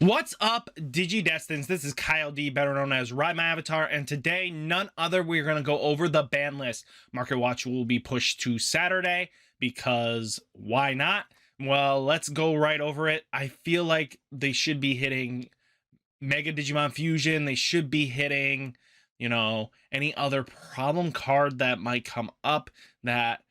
What's up, Digidestins? This is Kyle D, better known as Ridemyavatar, and today, none other, we're going to go over the ban list. Market Watch will be pushed to Saturday because why not? Well, let's go right over it. I feel like they should be hitting Mega Digimon Fusion. They should be hitting, any other problem card that might come up that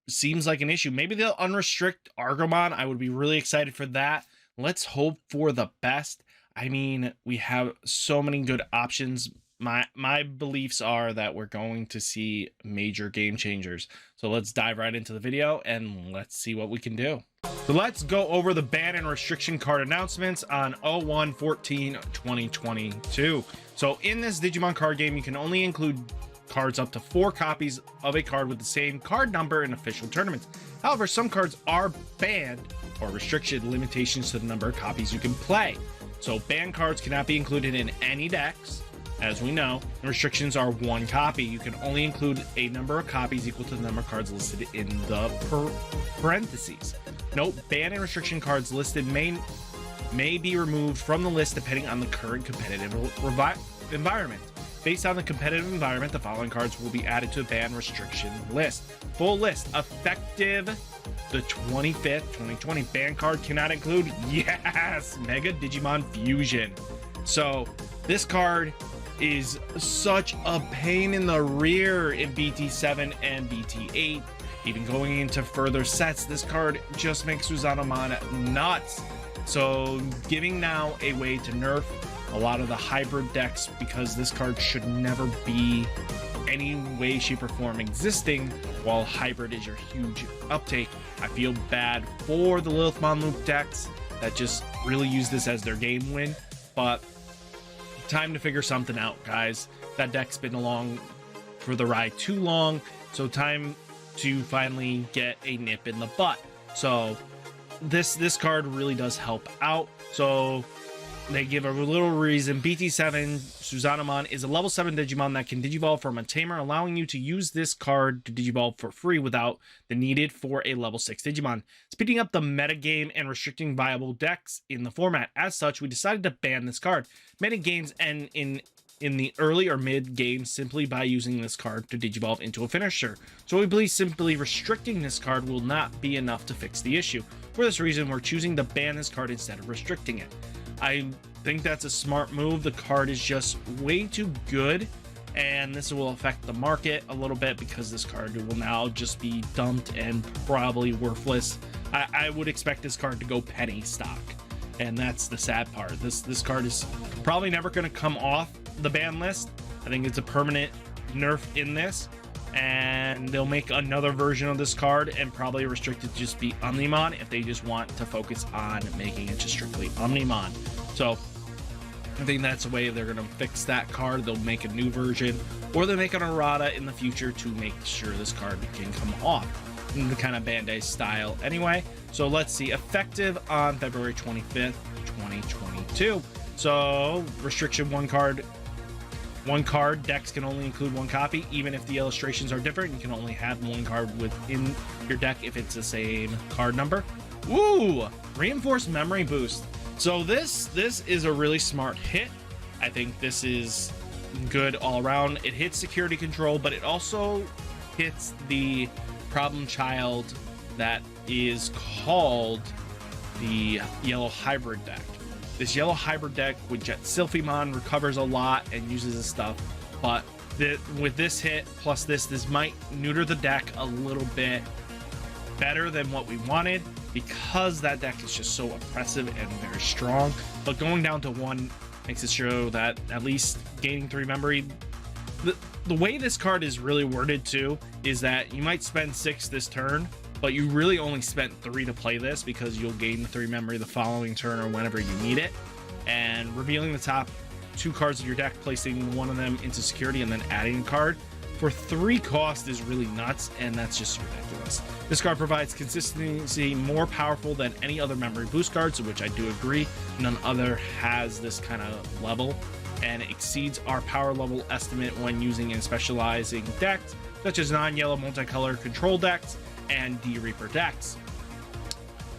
seems like an issue. Maybe they'll unrestrict Argomon. I would be really excited for that. Let's hope for the best. I mean, we have so many good options. My beliefs are that we're going to see major game changers. So let's dive right into the video and let's see what we can do. So let's go over the ban and restriction card announcements on 01/14/2022. So in this Digimon card game, you can only include cards up to 4 copies of a card with the same card number in official tournaments. However, some cards are banned or restricted limitations to the number of copies you can play. So banned cards cannot be included in any decks, as we know, and restrictions are 1 copy. You can only include a number of copies equal to the number of cards listed in the parentheses. Note, ban and restriction cards listed may be removed from the list depending on the current competitive environment. Based on the competitive environment, the following cards will be added to the ban restriction list. Full list effective the 25th, 2020. Ban card cannot include, yes, Mega Digimon Fusion. So this card is such a pain in the rear in BT7 and BT8. Even going into further sets, this card just makes Eisemon nuts. So giving now a way to nerf a lot of the hybrid decks, because this card should never be any way, shape, or form existing while hybrid is your huge uptake. I feel bad for the Lilithmon Loop decks that just really use this as their game win, but time to figure something out, guys. That deck's been along for the ride too long, so time to finally get a nip in the butt. So this card really does help out. So they give a little reason. BT7 Eisemon is a level 7 Digimon that can Digivolve from a tamer, allowing you to use this card to Digivolve for free without the needed for a level 6 Digimon, speeding up the metagame and restricting viable decks in the format. As such, we decided to ban this card. Many games end in the early or mid game simply by using this card to Digivolve into a finisher. So we believe simply restricting this card will not be enough to fix the issue. For this reason, we're choosing to ban this card instead of restricting it. I think that's a smart move. The card is just way too good, and this will affect the market a little bit because this card will now just be dumped and probably worthless. I would expect this card to go penny stock, and that's the sad part. This card is probably never going to come off the ban list. I think it's a permanent nerf in this, and they'll make another version of this card and probably restrict it to just be Omnimon if they just want to focus on making it just strictly Omnimon. So I think that's the way they're going to fix that card. They'll make a new version, or they'll make an errata in the future to make sure this card can come off in the kind of Bandai style anyway. So let's see, effective on February 25th, 2022. So restriction, one card decks can only include 1 copy. Even if the illustrations are different, you can only have 1 card within your deck if it's the same card number. Ooh, reinforced memory boost. So this is a really smart hit. I think this is good all around. It hits security control, but it also hits the problem child that is called the yellow hybrid deck. This yellow hybrid deck with Jet Sylphimon recovers a lot and uses this stuff, but with this hit plus this might neuter the deck a little bit better than what we wanted, because that deck is just so oppressive and very strong. But going down to 1 makes it show that at least gaining 3 memory. The way this card is really worded too is that you might spend 6 this turn, but you really only spent 3 to play this, because you'll gain the 3 memory the following turn or whenever you need it. And revealing the top 2 cards of your deck, placing 1 of them into security, and then adding a card for 3 cost is really nuts, and that's just ridiculous. This card provides consistency more powerful than any other memory boost cards, which I do agree. None other has this kind of level, and it exceeds our power level estimate when using and specializing decks such as non-yellow multicolor control decks and D-Reaper decks.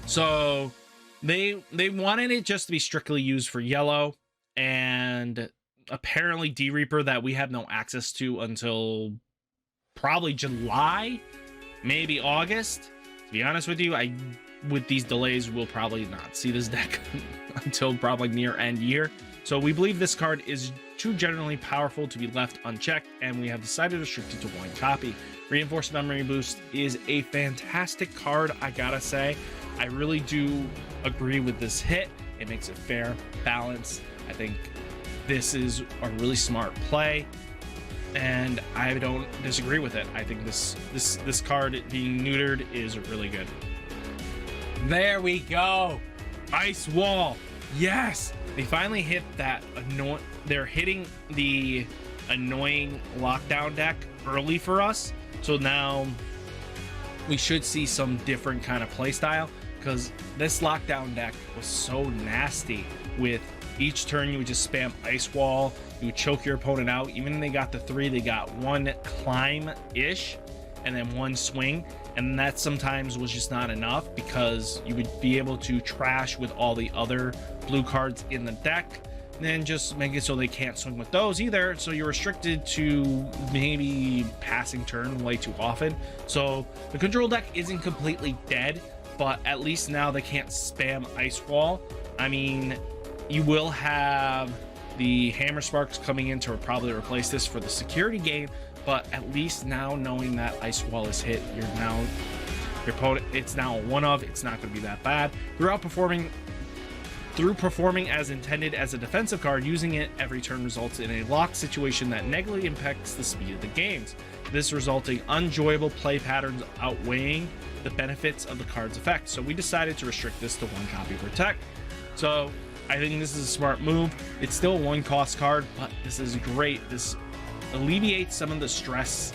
So They wanted it just to be strictly used for yellow, and apparently D-Reaper that we have no access to until probably July, maybe August. To be honest with you, with these delays, we'll probably not see this deck until probably near end year. So we believe this card is too generally powerful to be left unchecked, and we have decided to restrict it to 1 copy. Reinforced Memory Boost is a fantastic card, I gotta say. I really do agree with this hit. It makes it fair, balanced. I think this is a really smart play, and I don't disagree with it. I think this card being neutered is really good. There we go. Ice Wall. Yes, they finally hit that they're hitting the annoying lockdown deck early for us. So now we should see some different kind of play style, because this lockdown deck was so nasty. With each turn you would just spam Ice Wall, you would choke your opponent out. Even when they got the 3, they got 1 climb-ish and then 1 swing, and that sometimes was just not enough, because you would be able to trash with all the other blue cards in the deck, and then just make it so they can't swing with those either. So you're restricted to maybe passing turn way too often. So the control deck isn't completely dead, but at least now they can't spam Ice Wall. I mean, you will have the Hammer Sparks coming in to probably replace this for the security game, but at least now knowing that Ice Wall is hit, your opponent, it's now a 1-of. It's not going to be that bad. Through performing as intended as a defensive card, using it every turn results in a locked situation that negatively impacts the speed of the games. This resulting unenjoyable play patterns outweighing the benefits of the card's effect. So we decided to restrict this to 1 copy per deck. So I think this is a smart move. It's still a 1-cost card, but this is great. This alleviates some of the stress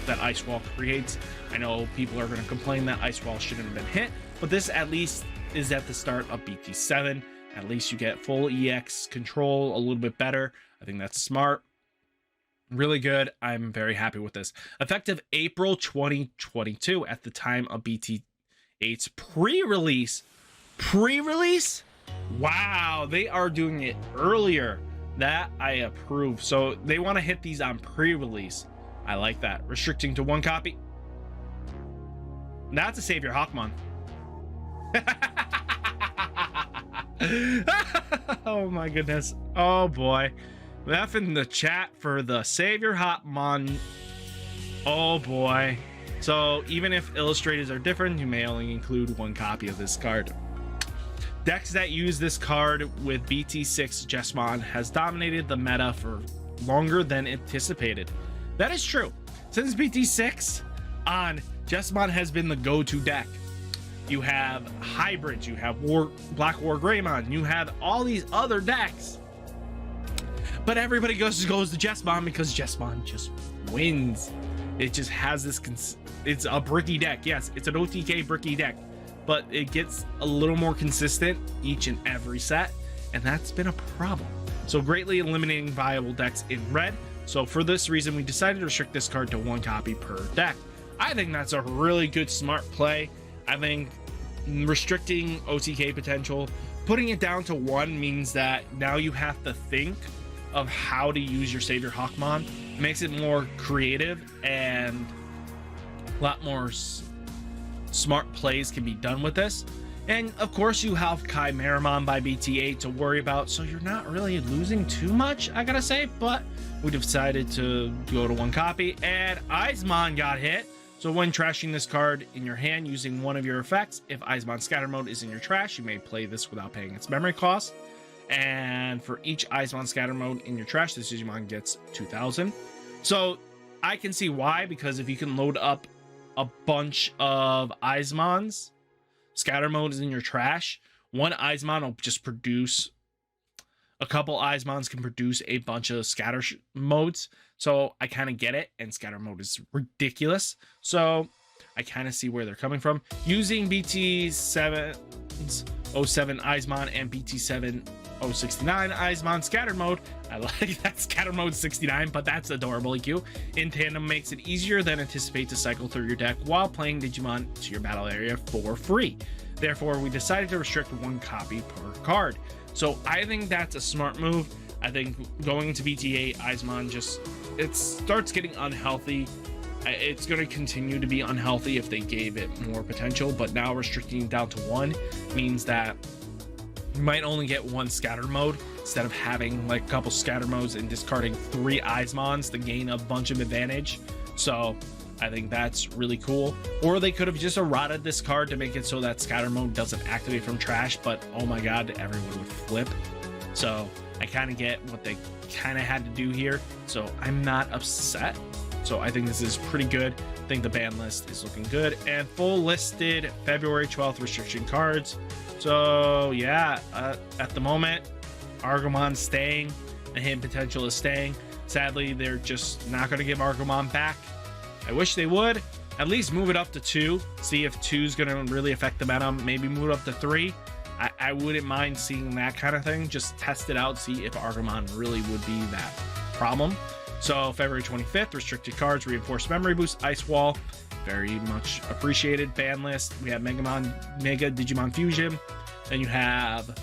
that Ice Wall creates. I know people are going to complain that Ice Wall shouldn't have been hit, but this at least is at the start of BT7. At least you get full EX control a little bit better. I think that's smart. Really good. I'm very happy with this. Effective April 2022 at the time of BT8's pre-release. Pre-release? Wow, they are doing it earlier. That I approve. So they want to hit these on pre-release. I like that. Restricting to 1 copy. That's a Savior Hawkmon. Oh my goodness. Oh boy. F in the chat for the Savior Hawkmon. Oh boy. So even if illustrators are different, you may only include 1 copy of this card. Decks that use this card with BT6 Jesmon has dominated the meta for longer than anticipated. That is true. Since BT6 on, Jesmon has been the go-to deck. You have hybrids, you have Black War Greymon, you have all these other decks. But everybody goes to Jesmon because Jesmon just wins. It just has this, it's a bricky deck. Yes, it's an OTK bricky deck, but it gets a little more consistent each and every set, and that's been a problem. So greatly eliminating viable decks in red. So for this reason, we decided to restrict this card to 1 copy per deck. I think that's a really good, smart play. I think restricting OTK potential, putting it down to 1 means that now you have to think of how to use your Savior Hawkmon. It makes it more creative, and a lot more smart plays can be done with this. And of course you have Chimeramon by BT8 to worry about, so you're not really losing too much, I gotta say. But we decided to go to 1 copy, and Eisemon got hit. So when trashing this card in your hand using one of your effects, if Eisemon Scatter Mode is in your trash, you may play this without paying its memory cost. And for each Eisemon Scatter Mode in your trash, this Digimon gets 2,000. So I can see why, because if you can load up a bunch of Eisemons Scatter Modes in your trash, one Eisemon will just produce, a couple Eisemons can produce a bunch of scatter modes. So I kind of get it, and scatter mode is ridiculous. So I kind of see where they're coming from. Using BT707 Eisemon and BT7069 Eisemon scatter mode. I like that scatter mode 69, but that's adorable EQ. In tandem makes it easier than anticipate to cycle through your deck while playing Digimon to your battle area for free. Therefore, we decided to restrict 1 copy per card. So I think that's a smart move. I think going to BTA, Eisemon it starts getting unhealthy. It's going to continue to be unhealthy if they gave it more potential, but now restricting it down to 1 means that you might only get 1 scatter mode instead of having like a couple scatter modes and discarding 3 Eisemons to gain a bunch of advantage. So I think that's really cool. Or they could have just eroded this card to make it so that scatter mode doesn't activate from trash, but oh my god, everyone would flip. So I kind of get what they kind of had to do here, so I'm not upset. So I think this is pretty good. I think the ban list is looking good, and full listed February 12th restriction cards. So yeah, at the moment, Argomon's staying, and hidden potential is staying. Sadly, they're just not going to give Argomon back. I wish they would at least move it up to 2, see if 2 is going to really affect the meta. Maybe move it up to 3. I wouldn't mind seeing that kind of thing. Just test it out, see if Argomon really would be that problem. So February 25th, restricted cards, reinforced memory boost, ice wall, very much appreciated. Ban list, we have Mega Digimon Fusion, then you have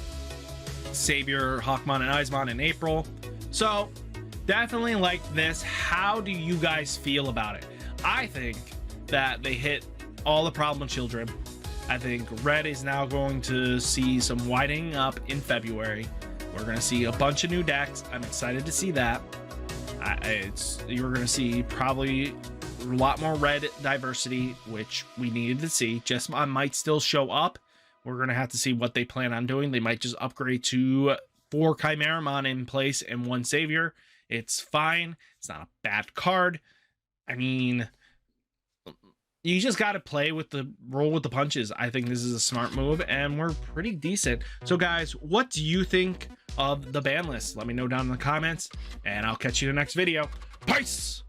Savior, Hawkmon, and Eisemon in April. So definitely like this. How do you guys feel about it? I think that they hit all the problem children. I think Red is now going to see some widening up in February. We're going to see a bunch of new decks. I'm excited to see that. You're going to see probably a lot more Red diversity, which we needed to see. Jessamon might still show up. We're going to have to see what they plan on doing. They might just upgrade to 4 Chimeramon in place and 1 Savior. It's fine. It's not a bad card. I mean, you just got to roll with the punches. I think this is a smart move, and we're pretty decent. So guys, what do you think of the ban list? Let me know down in the comments, and I'll catch you in the next video. Peace!